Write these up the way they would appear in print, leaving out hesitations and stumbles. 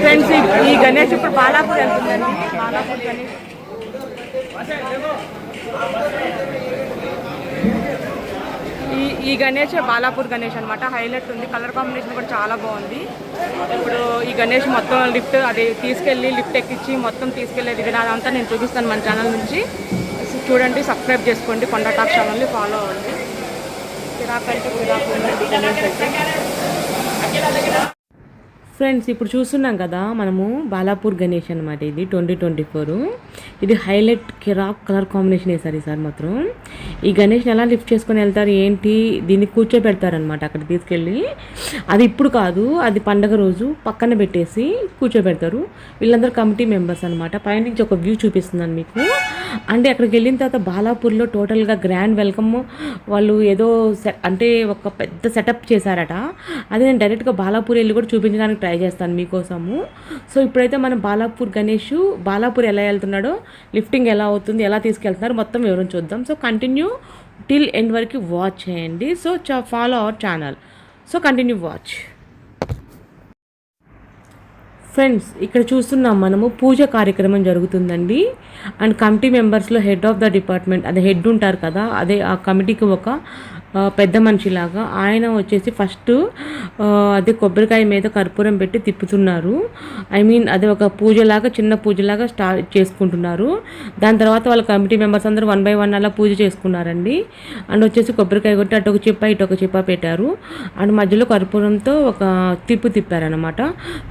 Friends ఈ గణేష్ ఇప్పుడు బాలాపూర్ వెళ్తుందండి. బాలాపూర్ గణేష్ ఈ గణేష్ బాలాపూర్ గణేష్ అనమాట. హైలైట్ ఉంది, కలర్ కాంబినేషన్ కూడా చాలా బాగుంది. ఇప్పుడు ఈ గణేష్ మొత్తం లిఫ్ట్ అది తీసుకెళ్ళి లిఫ్ట్ ఎక్కించి మొత్తం తీసుకెళ్ళేది విధానం అంతా నేను చూపిస్తాను మన ఛానల్ నుంచి. చూడండి, సబ్స్క్రైబ్ చేసుకోండి, కొండ టాక్ ఛానల్ని ఫాలో అవ్వండి. కిరాక్ అంటే కిరాక్ ఉందండి గణేష్ అయితే. ఫ్రెండ్స్ ఇప్పుడు చూస్తున్నాం కదా మనము బాలాపూర్ గణేష్ అనమాట. ఇది 2024. ఇది హైలైట్ కిరాక్ కలర్ కాంబినేషన్ వేసారు ఈసారి మాత్రం. ఈ గణేష్ని ఎలా లిఫ్ట్ చేసుకొని వెళ్తారు ఏంటి, దీన్ని కూర్చోబెడతారనమాట అక్కడ తీసుకెళ్ళి. అది ఇప్పుడు కాదు, అది పండగ రోజు పక్కన పెట్టేసి కూర్చోబెడతారు. వీళ్ళందరూ కమిటీ మెంబర్స్ అనమాట. పైనుంచి ఒక వ్యూ చూపిస్తున్నాను మీకు. అంటే అక్కడికి వెళ్ళిన తర్వాత బాలాపూర్లో టోటల్గా గ్రాండ్ వెల్కమ్ వాళ్ళు ఏదో అంటే ఒక పెద్ద సెటప్ చేశారట. అది నేను డైరెక్ట్గా బాలాపూర్ వెళ్ళి కూడా చూపించడానికి ట్రై చేస్తాను మీకోసము. సో ఇప్పుడైతే మనం బాలాపూర్ ఎలా వెళ్తున్నాడో, లిఫ్టింగ్ ఎలా అవుతుంది, ఎలా తీసుకెళ్తున్నారు మొత్తం వివరం చూద్దాం. సో కంటిన్యూ టిల్ ఎండ్ వరకు వాచ్ చేయండి. So follow our channel. So continue watch. Friends ఇక్కడ చూస్తున్నాం మనము పూజ కార్యక్రమం జరుగుతుందండి. అండ్ కమిటీ మెంబర్స్లో హెడ్ ఆఫ్ ద డిపార్ట్మెంట్, అదే హెడ్ ఉంటారు కదా, అదే ఆ కమిటీకి ఒక పెద్ద మనిషిలాగా ఆయన వచ్చేసి ఫస్ట్ అదే కొబ్బరికాయ మీద కర్పూరం పెట్టి తిప్పుతున్నారు. అదే ఒక పూజలాగా, చిన్న పూజలాగా స్టార్ట్ చేసుకుంటున్నారు. దాని తర్వాత వాళ్ళ కమిటీ మెంబర్స్ అందరూ 1 by 1 అలా పూజ చేసుకున్నారండి. అండ్ వచ్చేసి కొబ్బరికాయ కొట్టి అటు ఒక చిప్ప ఇటు ఒక చిప్ప పెట్టారు. అండ్ మధ్యలో కర్పూరంతో ఒక తిప్పారనమాట.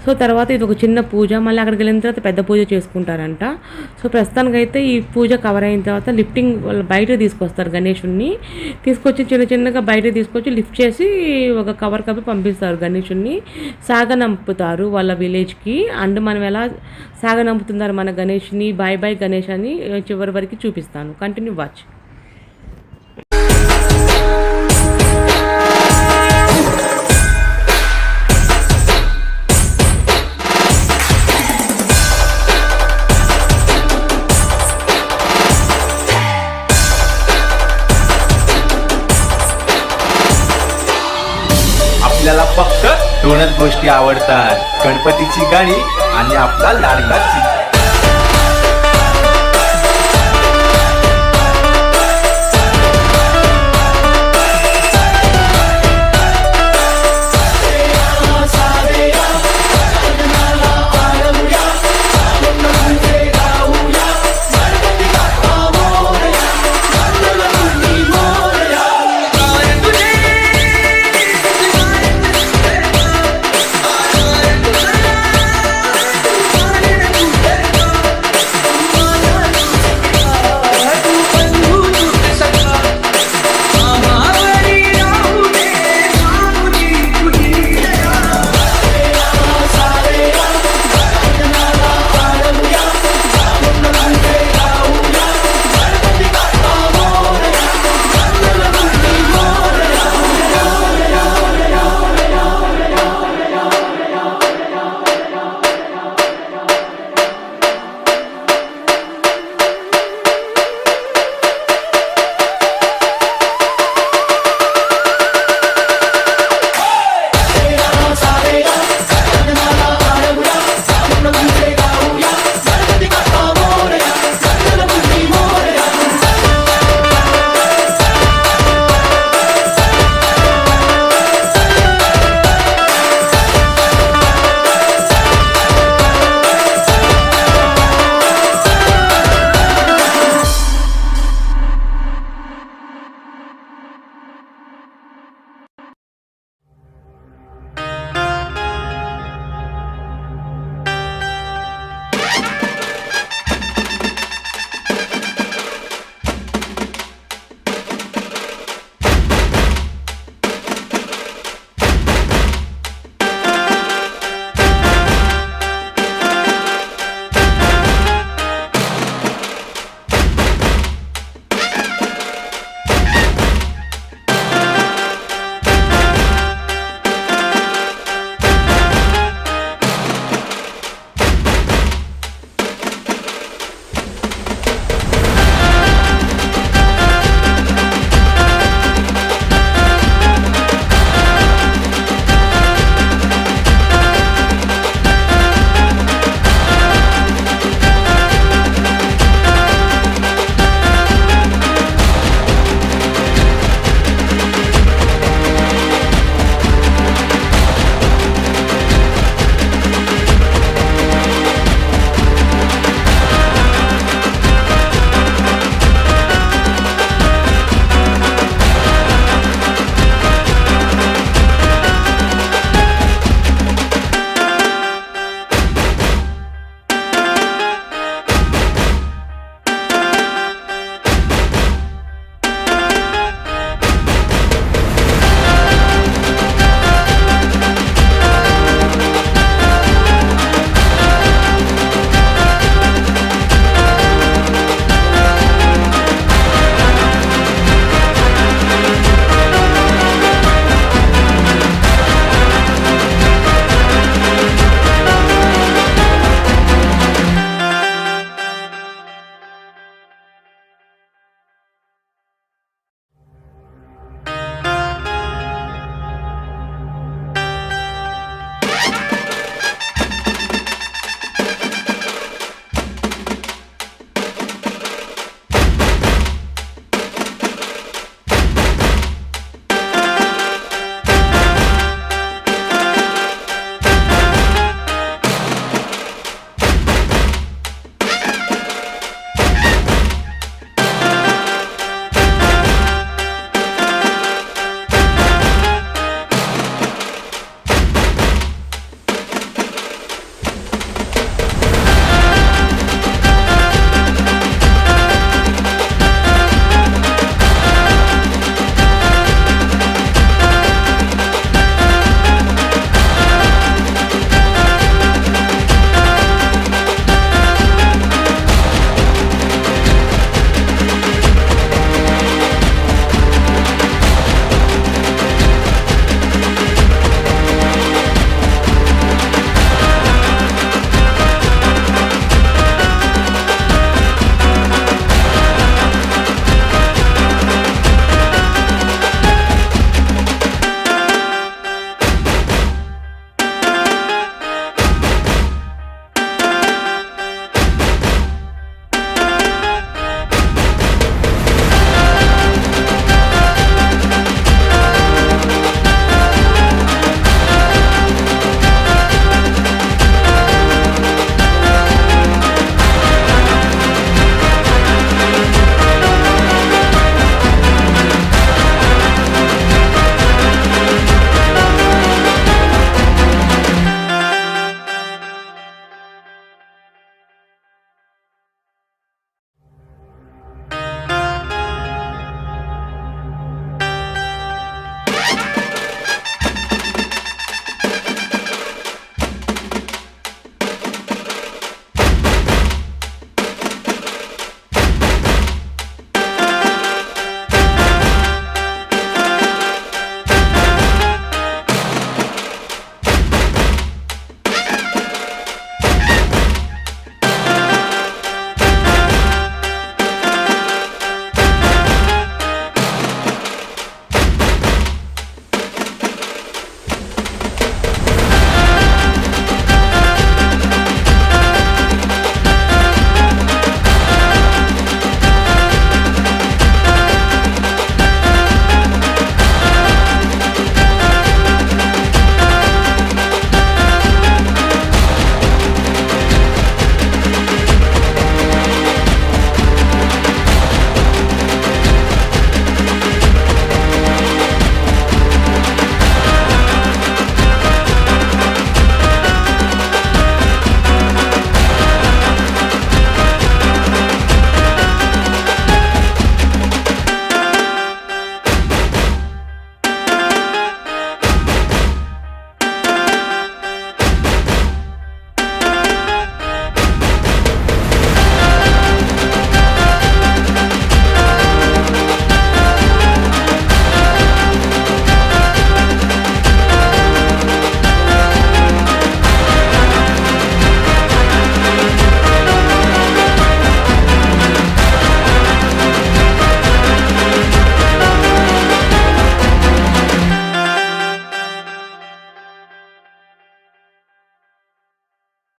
సో తర్వాత ఇది ఒక చిన్న పూజ, మళ్ళీ అక్కడికి వెళ్ళిన తర్వాత పెద్ద పూజ చేసుకుంటారంట. సో ప్రస్తుతానికైతే ఈ పూజ కవర్ అయిన తర్వాత లిఫ్టింగ్ వాళ్ళు బయట తీసుకొస్తారు. గణేషుణ్ణి తీసుకొచ్చి చిన్నగా బయట తీసుకొచ్చి లిఫ్ట్ చేసి ఒక కవర్ కప్పి పంపిస్తారు. గణేషుణ్ణి సాగనంపుతారు వాళ్ళ విలేజ్కి. అండ్ మనం ఎలా సాగనంపుతున్నారు మన గణేష్ని, బాయ్ బాయ్ గణేష్ అని చివరి వరకు చూపిస్తాను. Continue watch. आपल्याला फक्त दोनच गोष्टी आवडतात, गणपतीची गाणी आणि आपला लाडका